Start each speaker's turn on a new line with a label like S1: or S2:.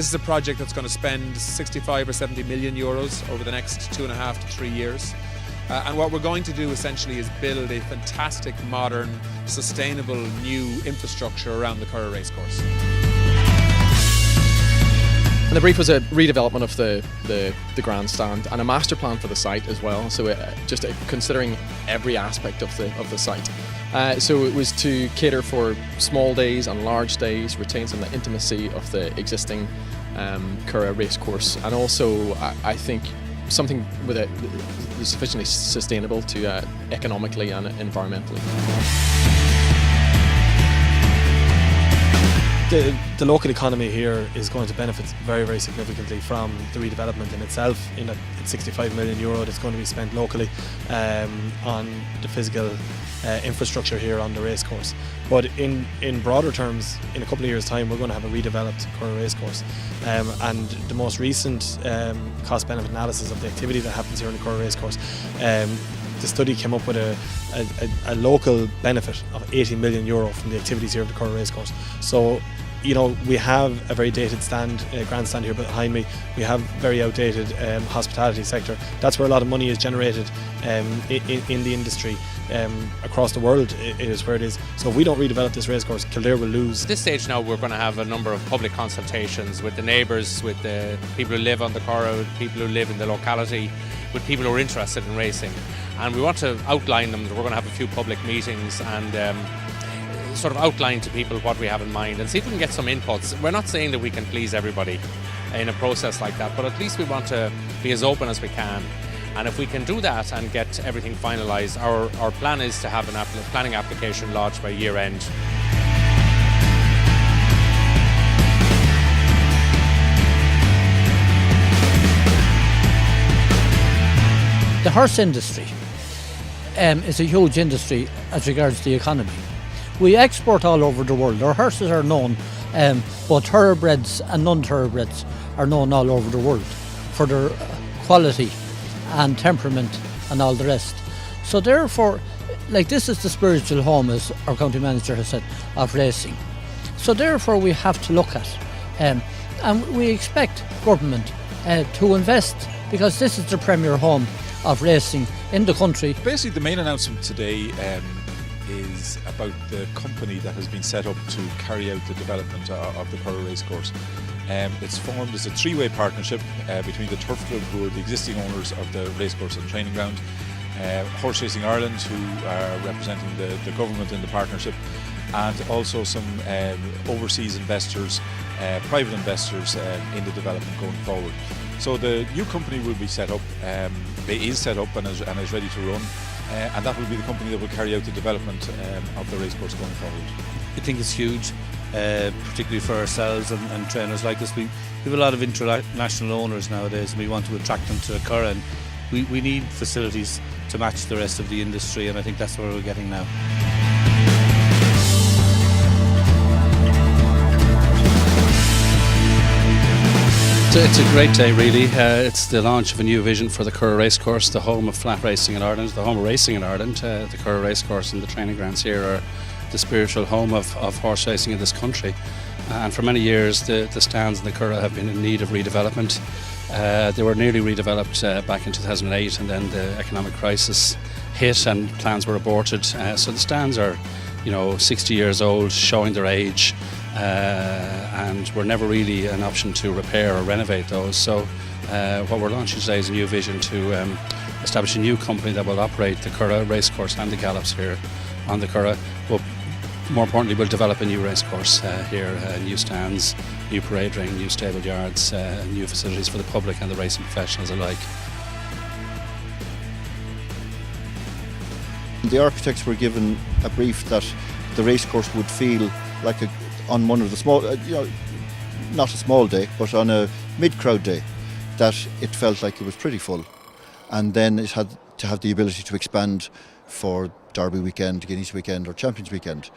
S1: This is a project that's going to spend 65 or 70 million euros over the next 2.5 to 3 years. And what we're going to do essentially is build a fantastic, modern, sustainable new infrastructure around the Curragh Racecourse.
S2: And the brief was a redevelopment of the grandstand and a master plan for the site as well. So just considering every aspect of the site. So it was to cater for small days and large days, retain some of the intimacy of the existing Curragh Racecourse, and also I think something with it sufficiently sustainable to economically and environmentally.
S3: The local economy here is going to benefit very, very significantly from the redevelopment in itself. In that it's 65 million euro that's going to be spent locally on the physical infrastructure here on the racecourse. But in broader terms, in a couple of years' time, we're going to have a redeveloped Curragh Racecourse. And the most recent cost-benefit analysis of the activity that happens here on the Curragh Racecourse, the study came up with a local benefit of 80 million euro from the activities here at the Curragh Racecourse. So, you know, we have a very dated grandstand here behind me. We have very outdated hospitality sector. That's where a lot of money is generated in the industry. Across the world, it is where it is. So if we don't redevelop this racecourse, Kildare will lose.
S4: At this stage now, we're going to have a number of public consultations with the neighbours, with the people who live on the Curragh, with people who live in the locality, with people who are interested in racing. And we want to outline them. We're going to have a few public meetings and sort of outline to people what we have in mind and see if we can get some inputs. We're not saying that we can please everybody in a process like that, but at least we want to be as open as we can. And if we can do that and get everything finalised, our plan is to have a planning application lodged by year end.
S5: The horse industry is a huge industry as regards the economy. We export all over the world. Our horses are known, both thoroughbreds and non-thoroughbreds are known all over the world for their quality and temperament and all the rest. So therefore, like, this is the spiritual home, as our county manager has said, of racing. So therefore we have to look at, and we expect government to invest, because this is the premier home of racing in the country.
S6: Basically, the main announcement today is about the company that has been set up to carry out the development of the Curragh Racecourse. It's formed as a three-way partnership between the Turf Club, who are the existing owners of the racecourse and training ground, Horse Racing Ireland, who are representing the government in the partnership, and also some overseas investors, private investors in the development going forward. So the new company will be set up, is set up and is ready to run, and that will be the company that will carry out the development of the racecourse going forward.
S7: I think it's huge, particularly for ourselves and trainers like us. We have a lot of international owners nowadays, and we want to attract them to the Curragh, and we need facilities to match the rest of the industry, and I think that's where we're getting now.
S8: It's a great day, really. It's the launch of a new vision for the Curragh Racecourse, the home of flat racing in Ireland, the home of racing in Ireland. The Curragh Racecourse and the training grounds here are the spiritual home of horse racing in this country. And for many years, the stands in the Curragh have been in need of redevelopment. They were nearly redeveloped back in 2008, and then the economic crisis hit and plans were aborted. So the stands are, 60 years old, showing their age. And were never really an option to repair or renovate those. So what we're launching today is a new vision to establish a new company that will operate the Curragh Racecourse and the gallops here on the Curragh. But more importantly, we'll develop a new racecourse here, new stands, new parade ring, new stable yards, new facilities for the public and the racing professionals alike.
S9: The architects were given a brief that the racecourse would feel like on one of the small, not a small day, but on a mid-crowd day, that it felt like it was pretty full. And then it had to have the ability to expand for Derby weekend, Guineas weekend or Champions weekend.